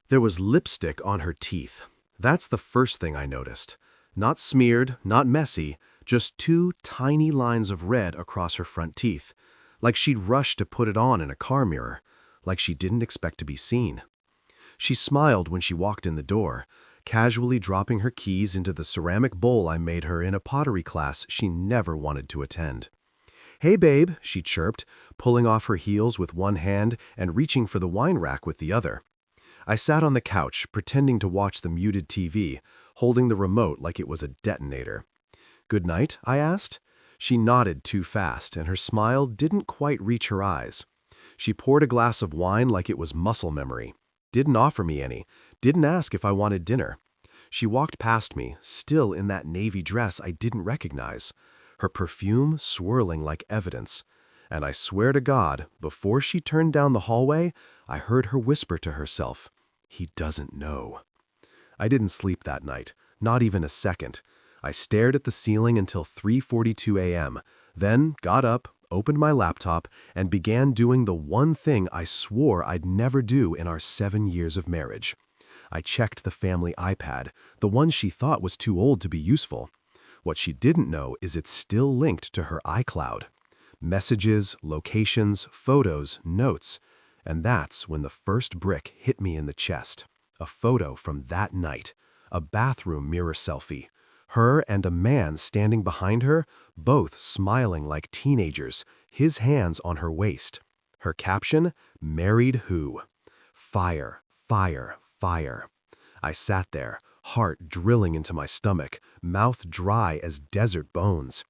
There was lipstick on her teeth. That's the first thing I noticed. Not smeared, not messy, just two tiny lines of red across her front teeth, like she'd rushed to put it on in a car mirror, like she didn't expect to be seen. She smiled when she walked in the door, casually dropping her keys into the ceramic bowl I made her in a pottery class she never wanted to attend. "Hey, babe," she chirped, pulling off her heels with one hand and reaching for the wine rack with the other. I sat on the couch, pretending to watch the muted TV, holding the remote like it was a detonator. "Good night?" I asked. She nodded too fast, and her smile didn't quite reach her eyes. She poured a glass of wine like it was muscle memory. Didn't offer me any, didn't ask if I wanted dinner. She walked past me, still in that navy dress I didn't recognize, her perfume swirling like evidence. And I swear to God, before she turned down the hallway, I heard her whisper to herself, "He doesn't know." I didn't sleep that night, not even a second. I stared at the ceiling until 3:42 a.m., then got up, opened my laptop, and began doing the one thing I swore I'd never do in our 7 years of marriage. I checked the family iPad, the one she thought was too old to be useful. What she didn't know is it's still linked to her iCloud. Messages, locations, photos, notes. And that's when the first brick hit me in the chest. A photo from that night. A bathroom mirror selfie. Her and a man standing behind her, both smiling like teenagers, his hands on her waist. Her caption, "Married who?" Fire, fire, fire. I sat there, heart drilling into my stomach, mouth dry as desert bones.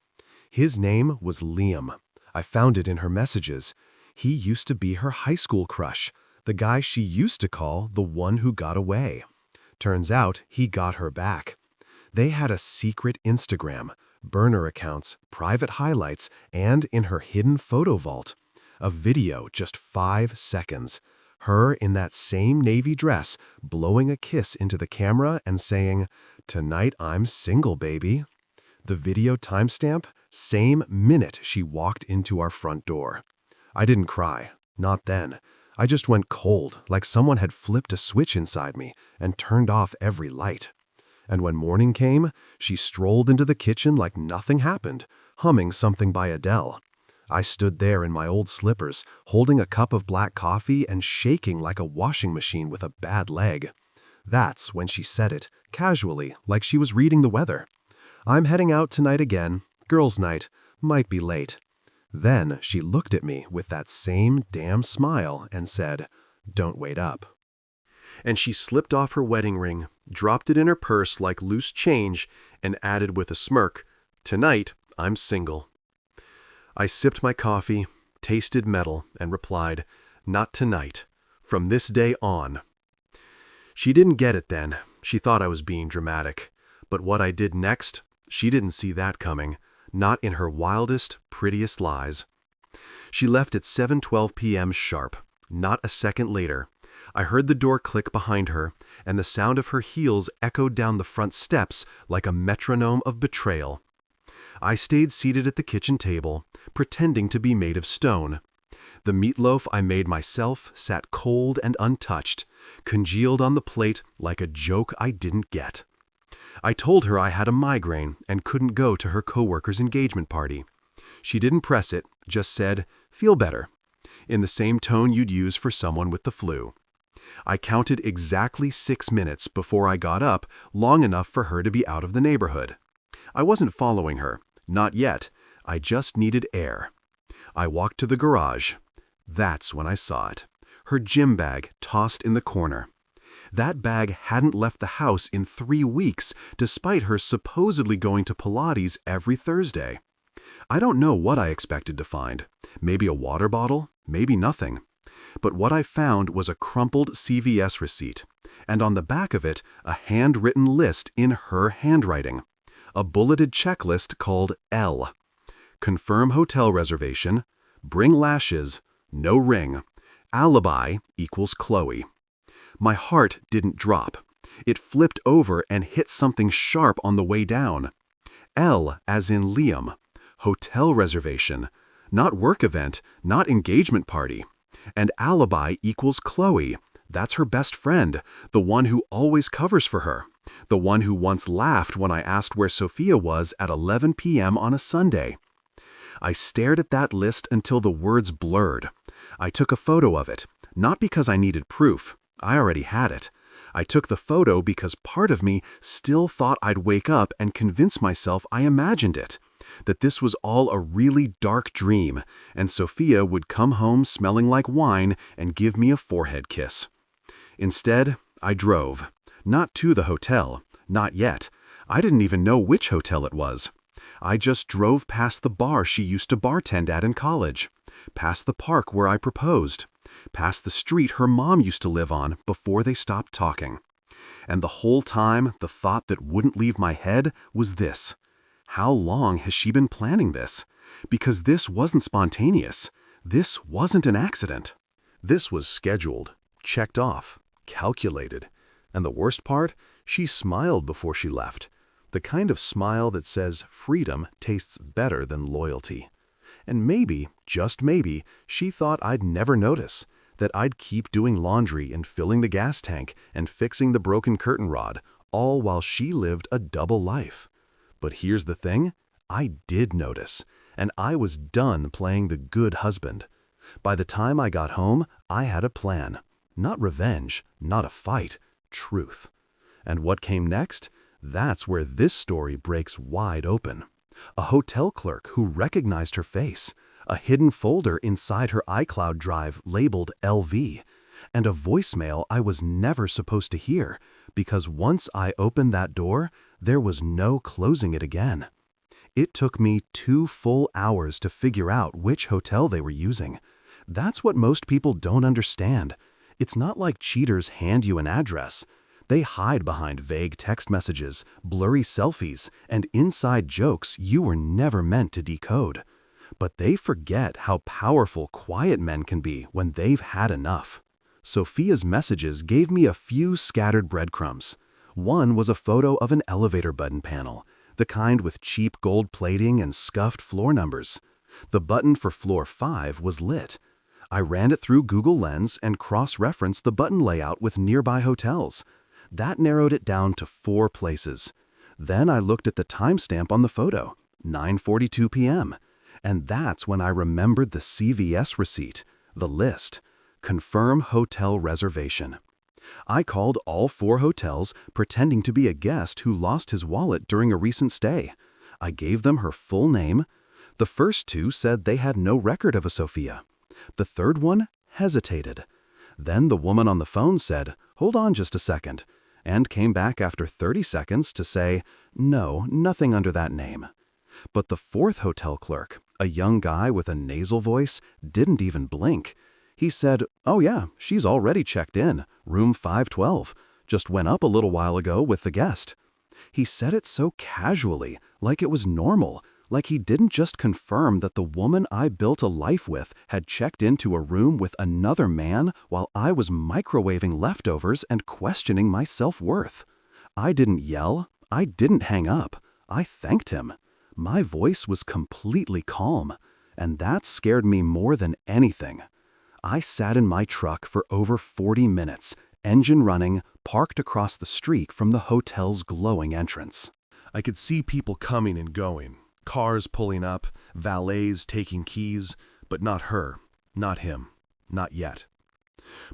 His name was Liam. I found it in her messages. He used to be her high school crush, the guy she used to call the one who got away. Turns out he got her back. They had a secret Instagram, burner accounts, private highlights, and in her hidden photo vault, a video just 5 seconds. Her in that same navy dress, blowing a kiss into the camera and saying, "Tonight I'm single, baby." The video timestamp, same minute she walked into our front door. I didn't cry, not then. I just went cold, like someone had flipped a switch inside me and turned off every light. And when morning came, she strolled into the kitchen like nothing happened, humming something by Adele. I stood there in my old slippers, holding a cup of black coffee and shaking like a washing machine with a bad leg. That's when she said it, casually, like she was reading the weather. "I'm heading out tonight again. Girls' night. Might be late." Then she looked at me with that same damn smile and said, "Don't wait up." And she slipped off her wedding ring, dropped it in her purse like loose change, and added with a smirk, "Tonight, I'm single." I sipped my coffee, tasted metal, and replied, "Not tonight. From this day on." She didn't get it then. She thought I was being dramatic. But what I did next, she didn't see that coming, not in her wildest, prettiest lies. She left at 7:12 p.m. sharp, not a second later. I heard the door click behind her, and the sound of her heels echoed down the front steps like a metronome of betrayal. I stayed seated at the kitchen table, pretending to be made of stone. The meatloaf I made myself sat cold and untouched, congealed on the plate like a joke I didn't get. I told her I had a migraine and couldn't go to her coworker's engagement party. She didn't press it, just said, "Feel better," in the same tone you'd use for someone with the flu. I counted exactly 6 minutes before I got up, long enough for her to be out of the neighborhood. I wasn't following her, not yet. I just needed air. I walked to the garage. That's when I saw it. Her gym bag tossed in the corner. That bag hadn't left the house in 3 weeks, despite her supposedly going to Pilates every Thursday. I don't know what I expected to find. Maybe a water bottle, maybe nothing. But what I found was a crumpled CVS receipt, and on the back of it, a handwritten list in her handwriting. A bulleted checklist called L. Confirm hotel reservation, bring lashes, no ring, alibi equals Chloe. My heart didn't drop. It flipped over and hit something sharp on the way down. L as in Liam. Hotel reservation. Not work event, not engagement party. And alibi equals Chloe. That's her best friend, the one who always covers for her, the one who once laughed when I asked where Sophia was at 11 p.m. on a Sunday. I stared at that list until the words blurred. I took a photo of it, not because I needed proof. I already had it. I took the photo because part of me still thought I'd wake up and convince myself I imagined it, that this was all a really dark dream, and Sophia would come home smelling like wine and give me a forehead kiss. Instead, I drove. Not to the hotel. Not yet. I didn't even know which hotel it was. I just drove past the bar she used to bartend at in college, past the park where I proposed, past the street her mom used to live on before they stopped talking. And the whole time, the thought that wouldn't leave my head was this: how long has she been planning this? Because this wasn't spontaneous. This wasn't an accident. This was scheduled, checked off, calculated. And the worst part, she smiled before she left. The kind of smile that says freedom tastes better than loyalty. And maybe, just maybe, she thought I'd never notice, that I'd keep doing laundry and filling the gas tank and fixing the broken curtain rod, all while she lived a double life. But here's the thing, I did notice, and I was done playing the good husband. By the time I got home, I had a plan. Not revenge, not a fight, truth. And what came next? That's where this story breaks wide open. A hotel clerk who recognized her face, a hidden folder inside her iCloud drive labeled LV, and a voicemail I was never supposed to hear, because once I opened that door, there was no closing it again. It took me 2 full hours to figure out which hotel they were using. That's what most people don't understand. It's not like cheaters hand you an address. They hide behind vague text messages, blurry selfies, and inside jokes you were never meant to decode. But they forget how powerful quiet men can be when they've had enough. Sophia's messages gave me a few scattered breadcrumbs. One was a photo of an elevator button panel, the kind with cheap gold plating and scuffed floor numbers. The button for floor 5 was lit. I ran it through Google Lens and cross-referenced the button layout with nearby hotels. That narrowed it down to 4 places. Then I looked at the timestamp on the photo, 9:42 p.m. And that's when I remembered the CVS receipt, the list. Confirm hotel reservation. I called all 4 hotels, pretending to be a guest who lost his wallet during a recent stay. I gave them her full name. The first 2 said they had no record of a Sophia. The third one hesitated. Then the woman on the phone said, "Hold on just a second," and came back after 30 seconds to say, "No, nothing under that name." But the 4th hotel clerk, a young guy with a nasal voice, didn't even blink. He said, "Oh yeah, she's already checked in, room 512, just went up a little while ago with the guest." He said it so casually, like it was normal, like he didn't just confirm that the woman I built a life with had checked into a room with another man while I was microwaving leftovers and questioning my self-worth. I didn't yell. I didn't hang up. I thanked him. My voice was completely calm, and that scared me more than anything. I sat in my truck for over 40 minutes, engine running, parked across the street from the hotel's glowing entrance. I could see people coming and going. Cars pulling up, valets taking keys, but not her, not him, not yet.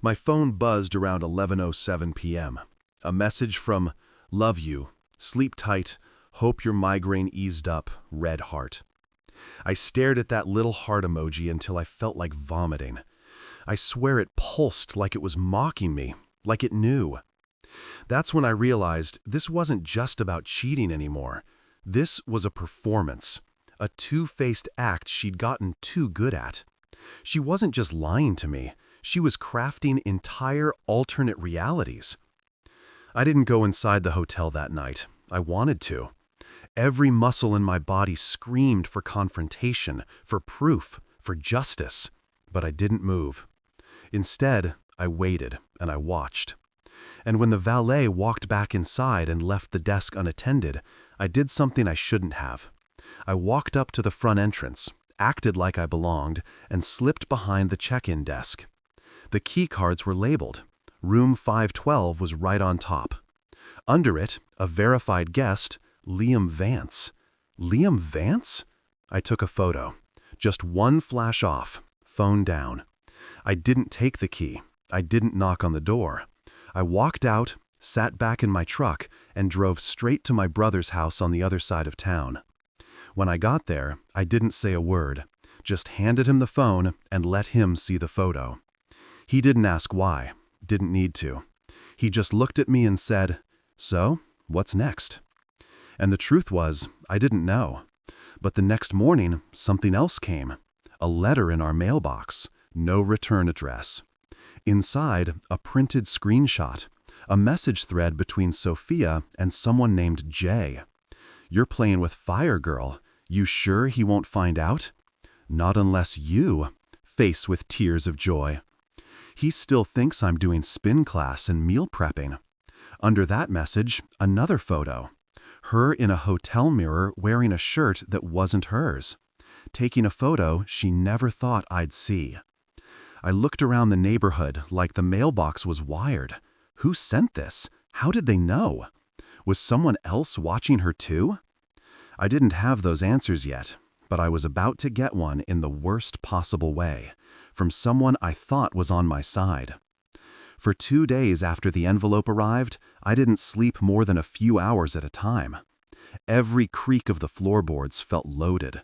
My phone buzzed around 11:07 p.m. A message from "Love you, sleep tight, hope your migraine eased up, red heart." I stared at that little heart emoji until I felt like vomiting. I swear it pulsed like it was mocking me, like it knew. That's when I realized this wasn't just about cheating anymore. This was a performance, a two-faced act she'd gotten too good at. She wasn't just lying to me, she was crafting entire alternate realities. I didn't go inside the hotel that night. I wanted to. Every muscle in my body screamed for confrontation, for proof, for justice, but I didn't move. Instead, I waited and I watched. And when the valet walked back inside and left the desk unattended, I did something I shouldn't have. I walked up to the front entrance, acted like I belonged, and slipped behind the check-in desk. The key cards were labeled. Room 512 was right on top. Under it, a verified guest, Liam Vance. Liam Vance? I took a photo. Just one flash off, phone down. I didn't take the key. I didn't knock on the door. I walked out, sat back in my truck, and drove straight to my brother's house on the other side of town. When I got there, I didn't say a word, just handed him the phone and let him see the photo. He didn't ask why, didn't need to. He just looked at me and said, "So, what's next?" And the truth was, I didn't know. But the next morning, something else came. A letter in our mailbox, no return address. Inside, a printed screenshot, a message thread between Sophia and someone named Jay. "You're playing with fire, girl. You sure he won't find out?" "Not unless you," face with tears of joy. He still thinks I'm doing spin class and meal prepping. Under that message, another photo. Her in a hotel mirror wearing a shirt that wasn't hers. Taking a photo she never thought I'd see. I looked around the neighborhood like the mailbox was wired. Who sent this? How did they know? Was someone else watching her too? I didn't have those answers yet, but I was about to get one in the worst possible way, from someone I thought was on my side. For 2 days after the envelope arrived, I didn't sleep more than a few hours at a time. Every creak of the floorboards felt loaded.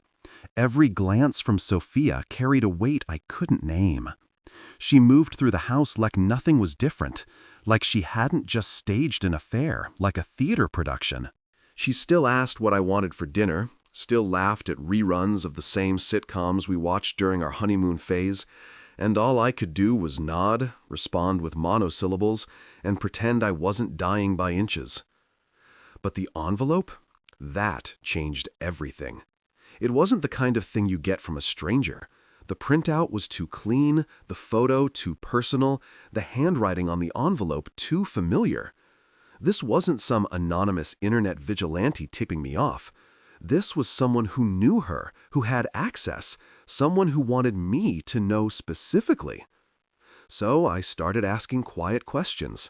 Every glance from Sophia carried a weight I couldn't name. She moved through the house like nothing was different, like she hadn't just staged an affair, like a theater production. She still asked what I wanted for dinner, still laughed at reruns of the same sitcoms we watched during our honeymoon phase, and all I could do was nod, respond with monosyllables, and pretend I wasn't dying by inches. But the envelope? That changed everything. It wasn't the kind of thing you get from a stranger. The printout was too clean, the photo too personal, the handwriting on the envelope too familiar. This wasn't some anonymous internet vigilante tipping me off. This was someone who knew her, who had access, someone who wanted me to know specifically. So I started asking quiet questions.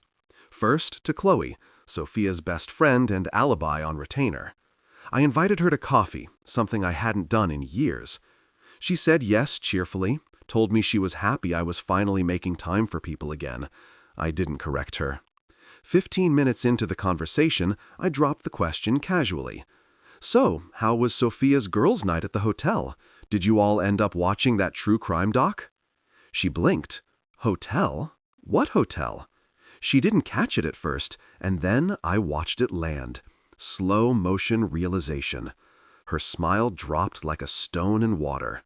First to Chloe, Sophia's best friend and alibi on retainer. I invited her to coffee, something I hadn't done in years. She said yes cheerfully, told me she was happy I was finally making time for people again. I didn't correct her. 15 minutes into the conversation, I dropped the question casually. "So, how was Sophia's girls' night at the hotel? Did you all end up watching that true crime doc?" She blinked. "Hotel? What hotel?" She didn't catch it at first, and then I watched it land. Slow motion realization. Her smile dropped like a stone in water.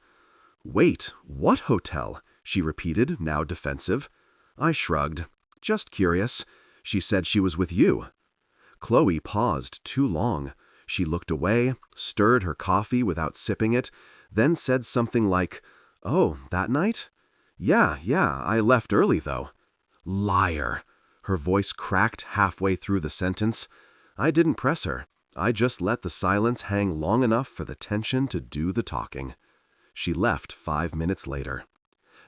"Wait, what hotel?" she repeated, now defensive. I shrugged. "Just curious. She said she was with you." Chloe paused too long. She looked away, stirred her coffee without sipping it, then said something like, "Oh, that night? Yeah, I left early though." Liar! Her voice cracked halfway through the sentence. I didn't press her. I just let the silence hang long enough for the tension to do the talking. She left 5 minutes later.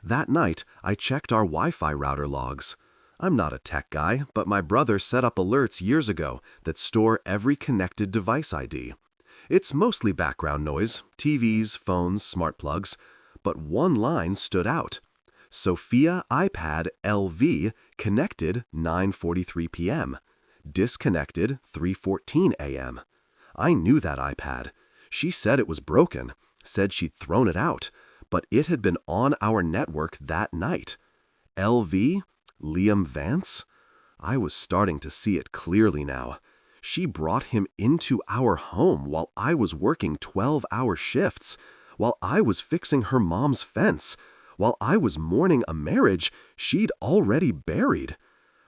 That night, I checked our Wi-Fi router logs. I'm not a tech guy, but my brother set up alerts years ago that store every connected device ID. It's mostly background noise, TVs, phones, smart plugs, but one line stood out. Sophia iPad LV connected 9:43 p.m. Disconnected 3:14 a.m. I knew that iPad. She said it was broken, said she'd thrown it out, but it had been on our network that night. LV? Liam Vance? I was starting to see it clearly now. She brought him into our home while I was working 12-hour shifts, while I was fixing her mom's fence, while I was mourning a marriage she'd already buried.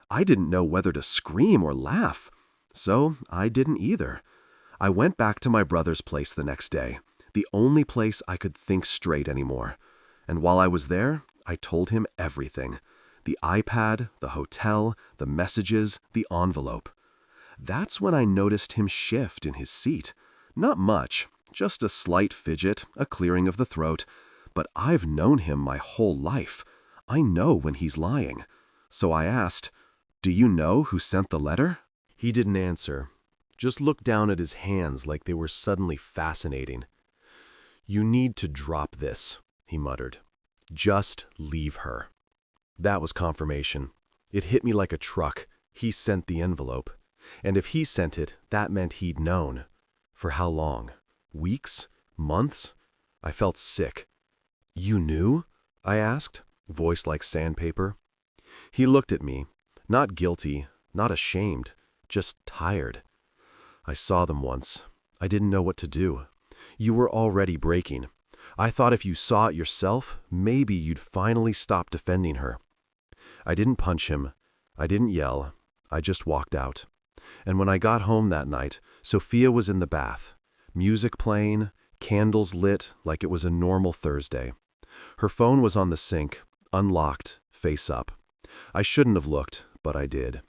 I didn't know whether to scream or laugh, so I didn't either. I went back to my brother's place the next day, the only place I could think straight anymore. And while I was there, I told him everything. The iPad, the hotel, the messages, the envelope. That's when I noticed him shift in his seat. Not much, just a slight fidget, a clearing of the throat. But I've known him my whole life. I know when he's lying. So I asked, "Do you know who sent the letter?" He didn't answer, just looked down at his hands like they were suddenly fascinating. "You need to drop this," he muttered. "Just leave her." That was confirmation. It hit me like a truck. He sent the envelope. And if he sent it, that meant he'd known. For how long? Weeks? Months? I felt sick. "You knew?" I asked, voice like sandpaper. He looked at me, not guilty, not ashamed, just tired. "I saw them once. I didn't know what to do. You were already breaking. I thought if you saw it yourself, maybe you'd finally stop defending her." I didn't punch him. I didn't yell. I just walked out. And when I got home that night, Sophia was in the bath, music playing, candles lit like it was a normal Thursday. Her phone was on the sink, unlocked, face up. I shouldn't have looked, but I did.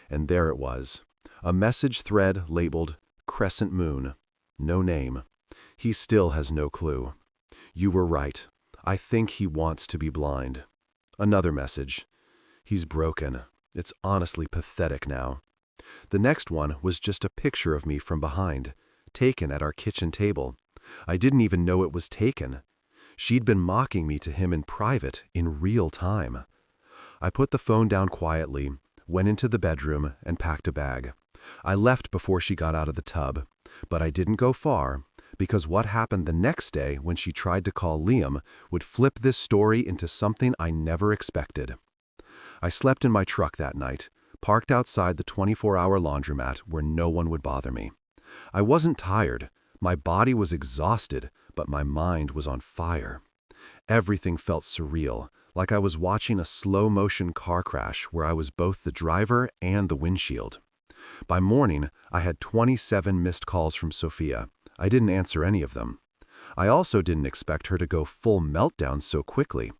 And there it was, a message thread labeled Crescent Moon. No name. He still has no clue. "You were right. I think he wants to be blind." Another message. "He's broken. It's honestly pathetic now." The next one was just a picture of me from behind, taken at our kitchen table. I didn't even know it was taken. She'd been mocking me to him in private, in real time. I put the phone down quietly, went into the bedroom, and packed a bag. I left before she got out of the tub, but I didn't go far, because what happened the next day when she tried to call Liam would flip this story into something I never expected. I slept in my truck that night, parked outside the 24-hour laundromat where no one would bother me. I wasn't tired. My body was exhausted, but my mind was on fire. Everything felt surreal, like I was watching a slow-motion car crash where I was both the driver and the windshield. By morning, I had 27 missed calls from Sophia. I didn't answer any of them. I also didn't expect her to go full meltdown so quickly.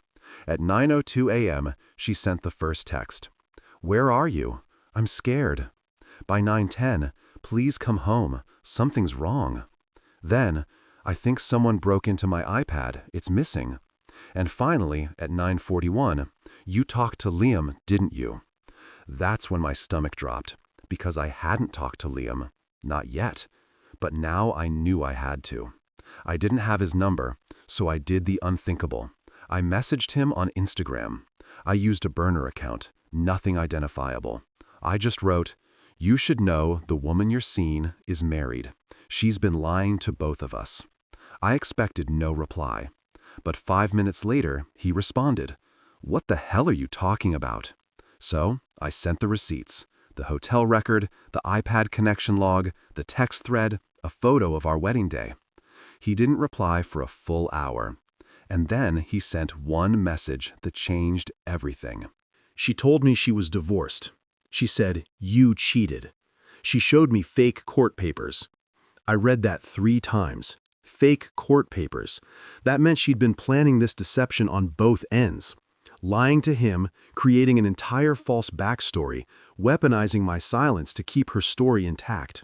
At 9:02 a.m., she sent the first text. "Where are you? I'm scared." By 9:10, "Please come home. Something's wrong." Then, "I think someone broke into my iPad. It's missing." And finally, at 9:41, "You talked to Liam, didn't you?" That's when my stomach dropped, because I hadn't talked to Liam. Not yet. But now I knew I had to. I didn't have his number, so I did the unthinkable. I messaged him on Instagram. I used a burner account, nothing identifiable. I just wrote, "You should know the woman you're seeing is married. She's been lying to both of us." I expected no reply. But 5 minutes later, he responded, "What the hell are you talking about?" So I sent the receipts, the hotel record, the iPad connection log, the text thread, a photo of our wedding day. He didn't reply for a full hour. And then he sent one message that changed everything. She told me she was divorced. She said, "You cheated." She showed me fake court papers. I read that 3 times. Fake court papers. That meant she'd been planning this deception on both ends. Lying to him, creating an entire false backstory, weaponizing my silence to keep her story intact.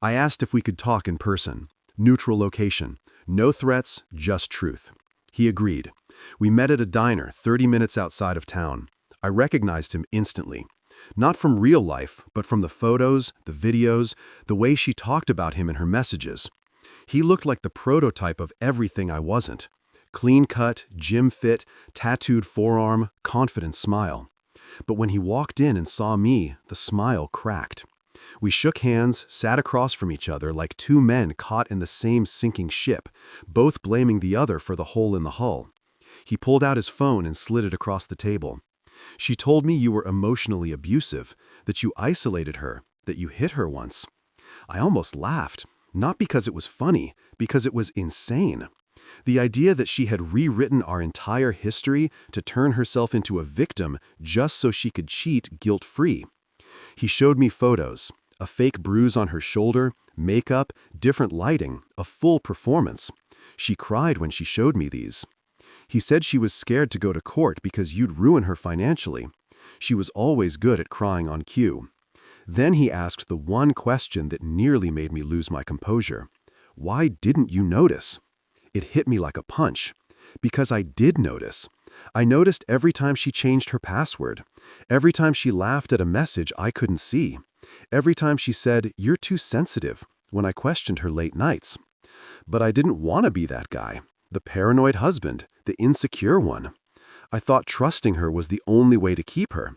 I asked if we could talk in person. Neutral location. No threats, just truth. He agreed. We met at a diner 30 minutes outside of town. I recognized him instantly. Not from real life, but from the photos, the videos, the way she talked about him in her messages. He looked like the prototype of everything I wasn't. Clean-cut, gym fit, tattooed forearm, confident smile. But when he walked in and saw me, the smile cracked. We shook hands, sat across from each other like 2 men caught in the same sinking ship, both blaming the other for the hole in the hull. He pulled out his phone and slid it across the table. "She told me you were emotionally abusive, that you isolated her, that you hit her once." I almost laughed, not because it was funny, because it was insane. The idea that she had rewritten our entire history to turn herself into a victim just so she could cheat guilt-free. He showed me photos, a fake bruise on her shoulder, makeup, different lighting, a full performance. She cried when she showed me these. He said she was scared to go to court because you'd ruin her financially. She was always good at crying on cue. Then he asked the one question that nearly made me lose my composure. "Why didn't you notice?" It hit me like a punch. Because I did notice. I noticed every time she changed her password, every time she laughed at a message I couldn't see, every time she said, "You're too sensitive," when I questioned her late nights. But I didn't want to be that guy, the paranoid husband, the insecure one. I thought trusting her was the only way to keep her.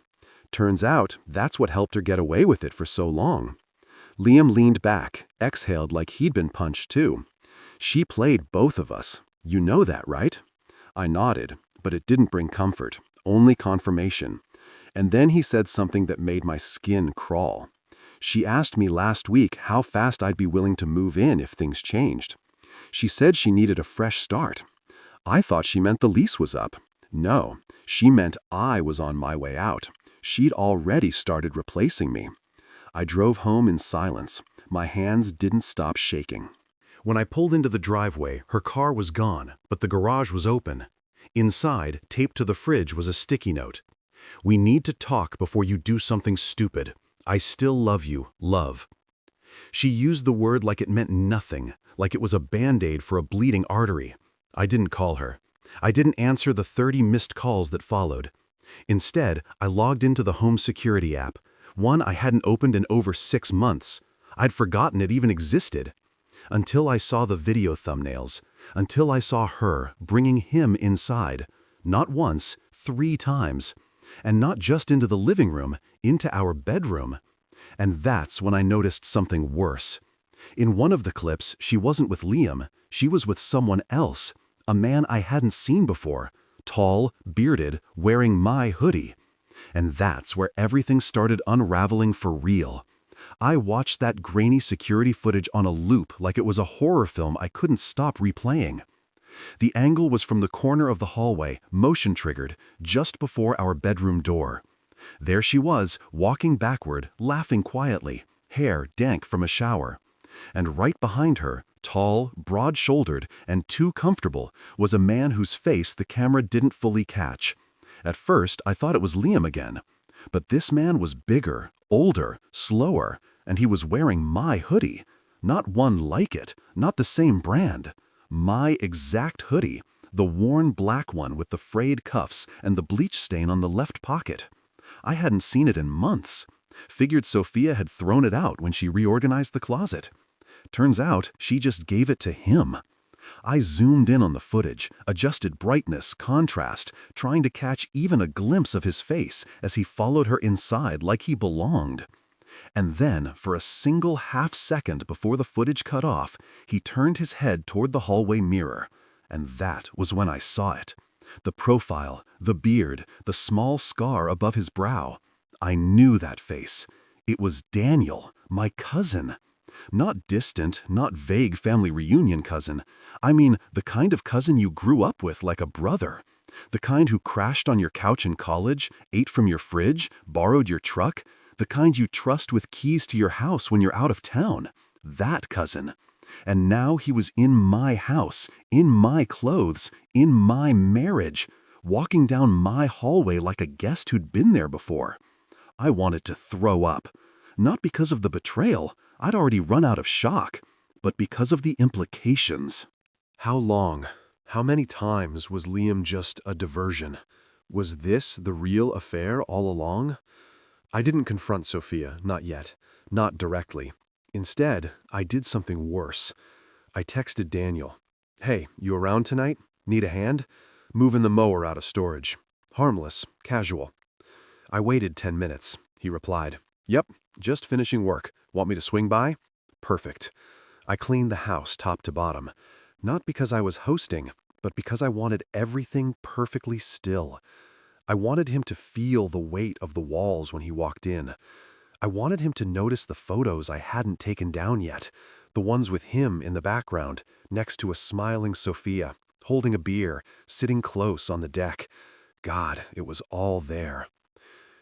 Turns out, that's what helped her get away with it for so long. Liam leaned back, exhaled like he'd been punched too. "She played both of us. You know that, right?" I nodded, but it didn't bring comfort, only confirmation. And then he said something that made my skin crawl. "She asked me last week how fast I'd be willing to move in if things changed. She said she needed a fresh start." I thought she meant the lease was up. No, she meant I was on my way out. She'd already started replacing me. I drove home in silence. My hands didn't stop shaking. When I pulled into the driveway, her car was gone, but the garage was open. Inside, taped to the fridge, was a sticky note. "We need to talk before you do something stupid. I still love you, love." She used the word like it meant nothing, like it was a band-aid for a bleeding artery. I didn't call her. I didn't answer the 30 missed calls that followed. Instead, I logged into the home security app, one I hadn't opened in over 6 months. I'd forgotten it even existed. Until I saw the video thumbnails, until I saw her bringing him inside, not once, 3 times. And not just into the living room, into our bedroom. And that's when I noticed something worse. In one of the clips, she wasn't with Liam, she was with someone else, a man I hadn't seen before, tall, bearded, wearing my hoodie. And that's where everything started unraveling for real. I watched that grainy security footage on a loop like it was a horror film I couldn't stop replaying. The angle was from the corner of the hallway, motion-triggered, just before our bedroom door. There she was, walking backward, laughing quietly, hair dank from a shower. And right behind her, tall, broad-shouldered, and too comfortable, was a man whose face the camera didn't fully catch. At first, I thought it was Liam again. But this man was bigger, older, slower, and he was wearing my hoodie. Not one like it, not the same brand. My exact hoodie, the worn black one with the frayed cuffs and the bleach stain on the left pocket. I hadn't seen it in months. Figured Sophia had thrown it out when she reorganized the closet. Turns out she just gave it to him. I zoomed in on the footage, adjusted brightness, contrast, trying to catch even a glimpse of his face as he followed her inside like he belonged. And then, for a single half-second before the footage cut off, he turned his head toward the hallway mirror. And that was when I saw it. The profile, the beard, the small scar above his brow. I knew that face. It was Daniel, my cousin. Not distant, not vague family reunion cousin. I mean, the kind of cousin you grew up with like a brother. The kind who crashed on your couch in college, ate from your fridge, borrowed your truck. The kind you trust with keys to your house when you're out of town. That cousin. And now he was in my house, in my clothes, in my marriage, walking down my hallway like a guest who'd been there before. I wanted to throw up. Not because of the betrayal, I'd already run out of shock, but because of the implications. How long, how many times was Liam just a diversion? Was this the real affair all along? I didn't confront Sophia, not yet, not directly. Instead, I did something worse. I texted Daniel. "Hey, you around tonight? Need a hand? Moving the mower out of storage. Harmless, casual." I waited 10 minutes. He replied, "Yep, just finishing work. Want me to swing by?" Perfect. I cleaned the house top to bottom. Not because I was hosting, but because I wanted everything perfectly still. I wanted him to feel the weight of the walls when he walked in. I wanted him to notice the photos I hadn't taken down yet, the ones with him in the background, next to a smiling Sophia, holding a beer, sitting close on the deck. God, it was all there.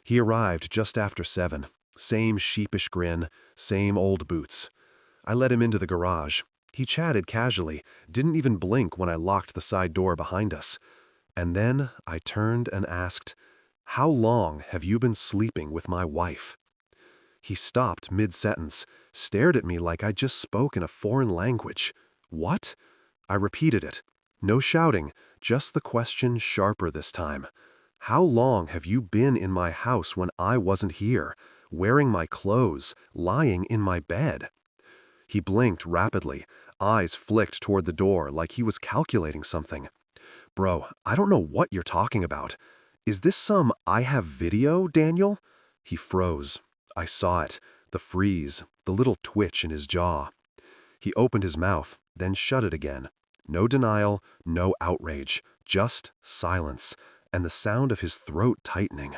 He arrived just after 7. Same sheepish grin, same old boots. I let him into the garage. He chatted casually, didn't even blink when I locked the side door behind us. And then I turned and asked, "How long have you been sleeping with my wife?" He stopped mid-sentence, stared at me like I'd just spoken a foreign language. "What?" I repeated it. No shouting, just the question sharper this time. How long have you been in my house when I wasn't here, wearing my clothes, lying in my bed? He blinked rapidly, eyes flicked toward the door like he was calculating something. Bro, I don't know what you're talking about. Is this some I have video, Daniel? He froze. I saw it, the freeze, the little twitch in his jaw. He opened his mouth, then shut it again. No denial, no outrage, just silence, and the sound of his throat tightening.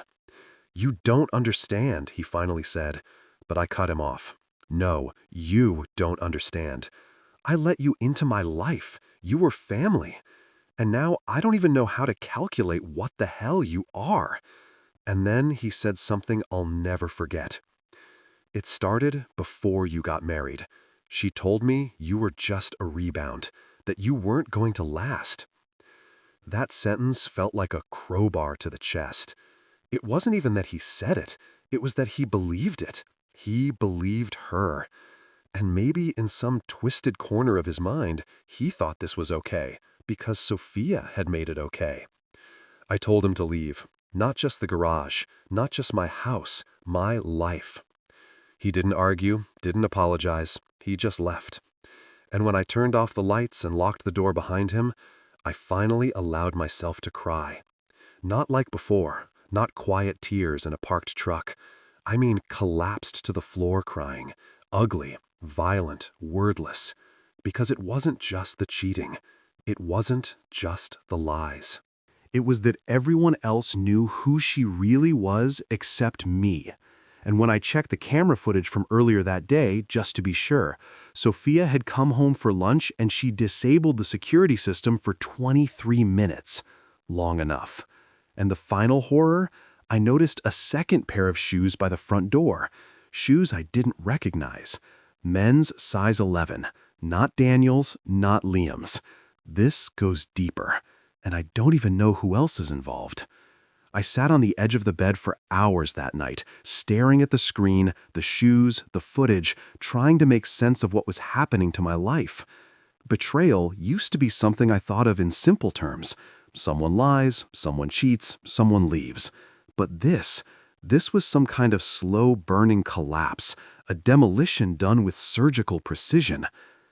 You don't understand, he finally said, but I cut him off. No, you don't understand. I let you into my life. You were family. And now I don't even know how to calculate what the hell you are. And then he said something I'll never forget. It started before you got married. She told me you were just a rebound, that you weren't going to last. That sentence felt like a crowbar to the chest. It wasn't even that he said it. It was that he believed it. He believed her. And maybe in some twisted corner of his mind, he thought this was okay, because Sophia had made it okay. I told him to leave. Not just the garage, not just my house, my life. He didn't argue, didn't apologize. He just left. And when I turned off the lights and locked the door behind him, I finally allowed myself to cry. Not like before, not quiet tears in a parked truck. I mean collapsed to the floor crying, ugly, violent, wordless. Because it wasn't just the cheating. It wasn't just the lies. It was that everyone else knew who she really was except me. And when I checked the camera footage from earlier that day, just to be sure, Sophia had come home for lunch and she disabled the security system for 23 minutes. Long enough. And the final horror? I noticed a second pair of shoes by the front door. Shoes I didn't recognize. Men's size 11. Not Daniel's, not Liam's. This goes deeper. And I don't even know who else is involved. I sat on the edge of the bed for hours that night, staring at the screen, the shoes, the footage, trying to make sense of what was happening to my life. Betrayal used to be something I thought of in simple terms. Someone lies, someone cheats, someone leaves. But this was some kind of slow-burning collapse, a demolition done with surgical precision.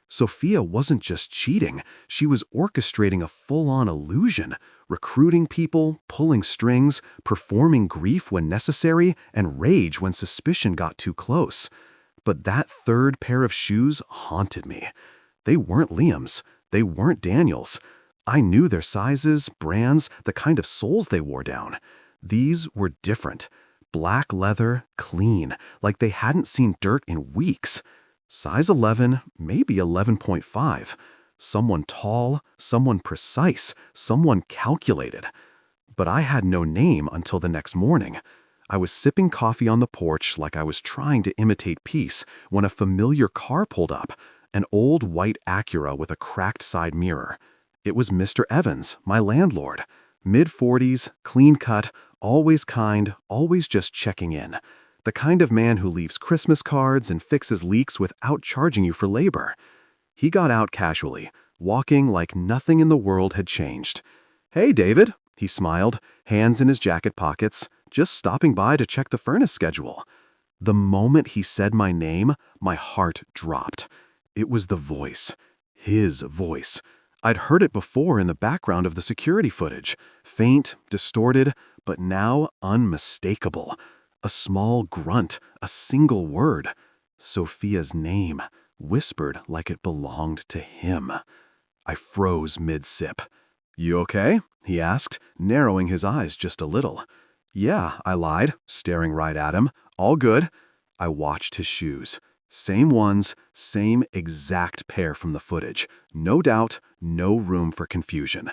Sophia wasn't just cheating, she was orchestrating a full-on illusion, recruiting people, pulling strings, performing grief when necessary, and rage when suspicion got too close. But that third pair of shoes haunted me. They weren't Liam's, they weren't Daniel's. I knew their sizes, brands, the kind of soles they wore down. These were different. Black leather, clean, like they hadn't seen dirt in weeks. Size 11, maybe 11.5. Someone tall, someone precise, someone calculated. But I had no name until the next morning. I was sipping coffee on the porch like I was trying to imitate peace when a familiar car pulled up, an old white Acura with a cracked side mirror. It was Mr. Evans, my landlord. Mid-40s, clean-cut, always kind, always just checking in. The kind of man who leaves Christmas cards and fixes leaks without charging you for labor. He got out casually, walking like nothing in the world had changed. "Hey, David," he smiled, hands in his jacket pockets, "just stopping by to check the furnace schedule." The moment he said my name, my heart dropped. It was the voice. His voice. I'd heard it before in the background of the security footage. Faint, distorted, but now unmistakable. A small grunt, a single word. Sophia's name, whispered like it belonged to him. I froze mid-sip. "You okay?" he asked, narrowing his eyes just a little. "Yeah," I lied, staring right at him. "All good." I watched his shoes. Same ones, same exact pair from the footage. No doubt, no room for confusion.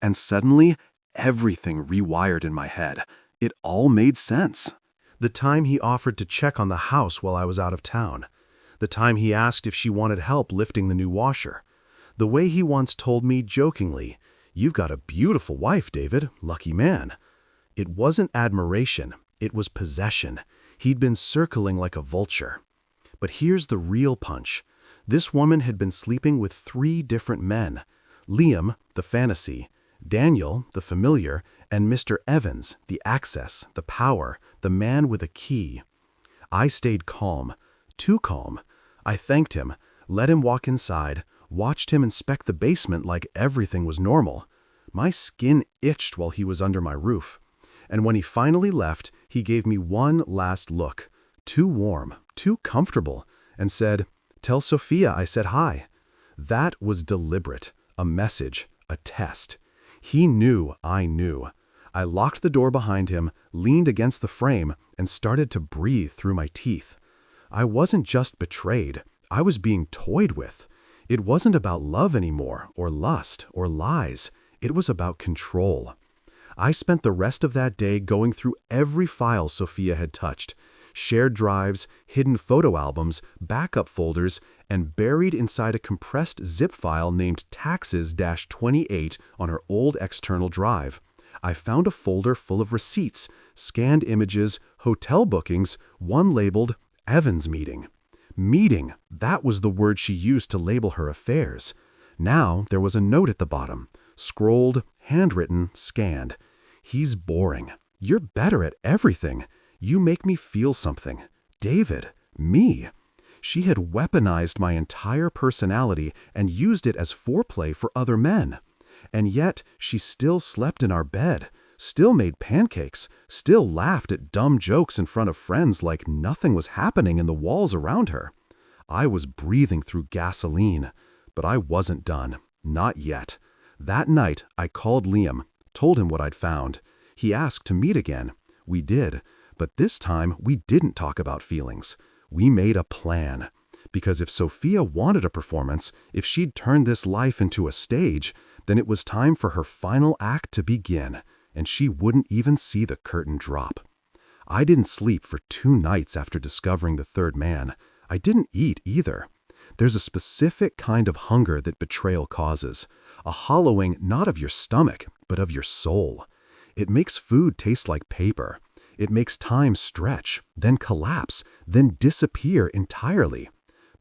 And suddenly, everything rewired in my head. It all made sense. The time he offered to check on the house while I was out of town. The time he asked if she wanted help lifting the new washer. The way he once told me jokingly, "You've got a beautiful wife, David. Lucky man." It wasn't admiration, it was possession. He'd been circling like a vulture. But here's the real punch. This woman had been sleeping with 3 different men. Liam, the fantasy, Daniel, the familiar, and Mr. Evans, the access, the power, the man with a key. I stayed calm, too calm. I thanked him, let him walk inside, watched him inspect the basement like everything was normal. My skin itched while he was under my roof. And when he finally left, he gave me one last look, too warm, too comfortable, and said, "Tell Sophia I said hi." That was deliberate, a message, a test. He knew I knew. I locked the door behind him, leaned against the frame, and started to breathe through my teeth. I wasn't just betrayed, I was being toyed with. It wasn't about love anymore, or lust, or lies. It was about control. I spent the rest of that day going through every file Sophia had touched, shared drives, hidden photo albums, backup folders, and buried inside a compressed zip file named taxes-28 on her old external drive. I found a folder full of receipts, scanned images, hotel bookings, one labeled Evans meeting. Meeting, that was the word she used to label her affairs. Now there was a note at the bottom, scrolled, handwritten, scanned. "He's boring. You're better at everything. You make me feel something. David, me." She had weaponized my entire personality and used it as foreplay for other men. And yet she still slept in our bed, still made pancakes, still laughed at dumb jokes in front of friends like nothing was happening in the walls around her. I was breathing through gasoline, but I wasn't done. Not yet. That night, I called Liam, told him what I'd found. He asked to meet again. We did, but this time we didn't talk about feelings. We made a plan. Because if Sophia wanted a performance, if she'd turned this life into a stage, then it was time for her final act to begin, and she wouldn't even see the curtain drop. I didn't sleep for 2 nights after discovering the third man. I didn't eat either. There's a specific kind of hunger that betrayal causes, a hollowing not of your stomach, but of your soul. It makes food taste like paper. It makes time stretch, then collapse, then disappear entirely.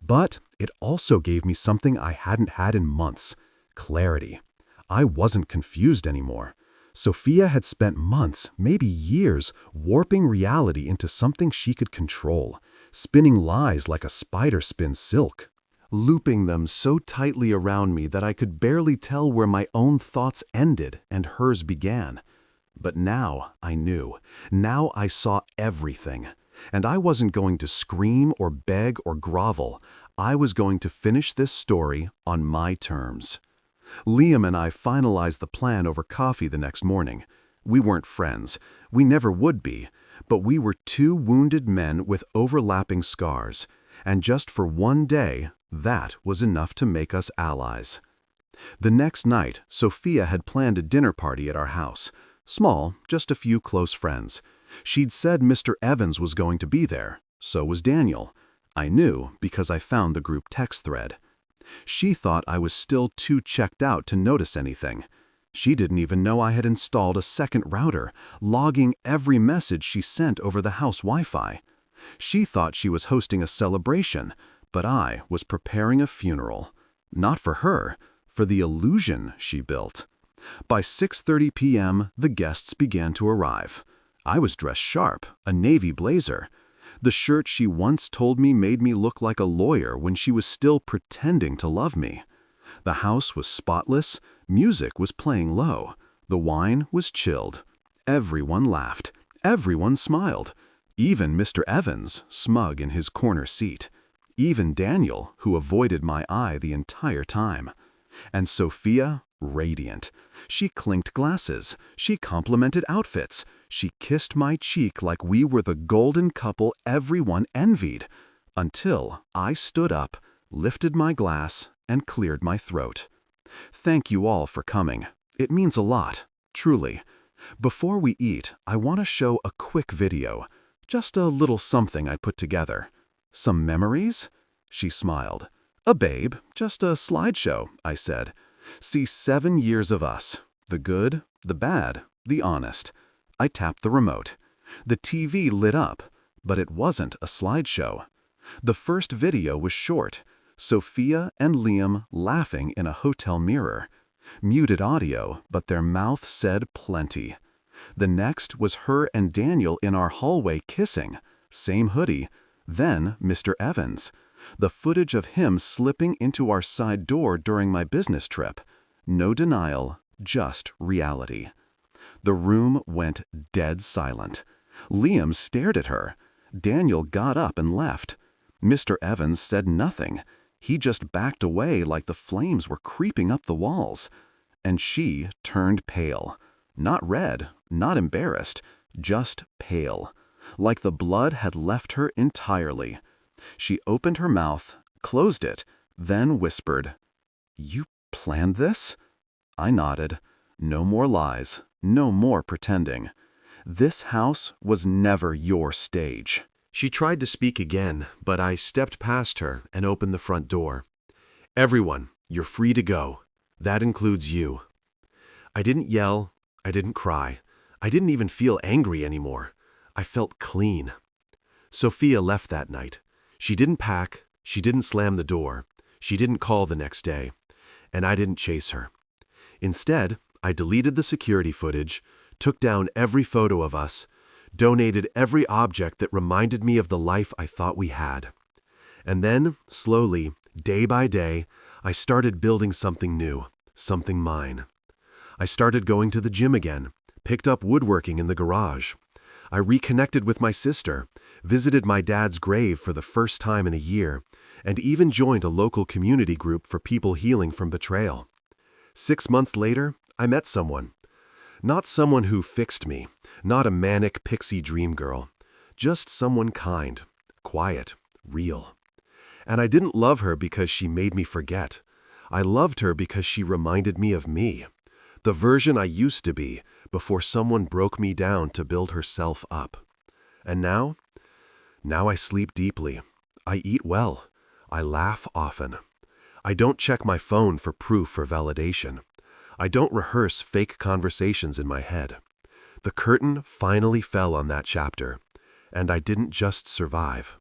But it also gave me something I hadn't had in months: clarity. I wasn't confused anymore. Sophia had spent months, maybe years, warping reality into something she could control, spinning lies like a spider spins silk, looping them so tightly around me that I could barely tell where my own thoughts ended and hers began. But now I knew. Now I saw everything. And I wasn't going to scream or beg or grovel. I was going to finish this story on my terms. Liam and I finalized the plan over coffee the next morning. We weren't friends. We never would be. But we were 2 wounded men with overlapping scars. And just for one day, that was enough to make us allies. The next night, Sophia had planned a dinner party at our house. Small, just a few close friends. She'd said Mr. Evans was going to be there. So was Daniel. I knew because I found the group text thread. She thought I was still too checked out to notice anything. She didn't even know I had installed a second router, logging every message she sent over the house Wi-Fi. She thought she was hosting a celebration, but I was preparing a funeral. Not for her, for the illusion she built. By 6:30 p.m., the guests began to arrive. I was dressed sharp, a navy blazer. The shirt she once told me made me look like a lawyer when she was still pretending to love me. The house was spotless, music was playing low, the wine was chilled. Everyone laughed, everyone smiled. Even Mr. Evans, smug in his corner seat. Even Daniel, who avoided my eye the entire time. And Sophia, radiant. She clinked glasses. She complimented outfits. She kissed my cheek like we were the golden couple everyone envied. Until I stood up, lifted my glass, and cleared my throat. Thank you all for coming. It means a lot, truly. Before we eat, I want to show a quick video. Just a little something I put together. Some memories? She smiled. A babe, just a slideshow, I said. See 7 years of us. The good, the bad, the honest. I tapped the remote. The TV lit up, but it wasn't a slideshow. The first video was short. Sophia and Liam laughing in a hotel mirror. Muted audio, but their mouth said plenty. The next was her and Daniel in our hallway kissing, same hoodie, then Mr. Evans. The footage of him slipping into our side door during my business trip. No denial, just reality. The room went dead silent. Liam stared at her. Daniel got up and left. Mr. Evans said nothing. He just backed away like the flames were creeping up the walls. And she turned pale. Not red, not embarrassed, just pale. Like the blood had left her entirely. She opened her mouth, closed it, then whispered, "You planned this?" I nodded. No more lies, no more pretending. This house was never your stage. She tried to speak again, but I stepped past her and opened the front door. "Everyone, you're free to go. That includes you." I didn't yell. I didn't cry. I didn't even feel angry anymore. I felt clean. Sophia left that night. She didn't pack. She didn't slam the door. She didn't call the next day. And I didn't chase her. Instead, I deleted the security footage, took down every photo of us, donated every object that reminded me of the life I thought we had. And then, slowly, day by day, I started building something new, something mine. I started going to the gym again, picked up woodworking in the garage. I reconnected with my sister, visited my dad's grave for the first time in a year, and even joined a local community group for people healing from betrayal. 6 months later, I met someone. Not someone who fixed me, not a manic pixie dream girl, just someone kind, quiet, real. And I didn't love her because she made me forget. I loved her because she reminded me of me, the version I used to be before someone broke me down to build herself up. And now I sleep deeply. I eat well. I laugh often. I don't check my phone for proof or validation. I don't rehearse fake conversations in my head. The curtain finally fell on that chapter, and I didn't just survive.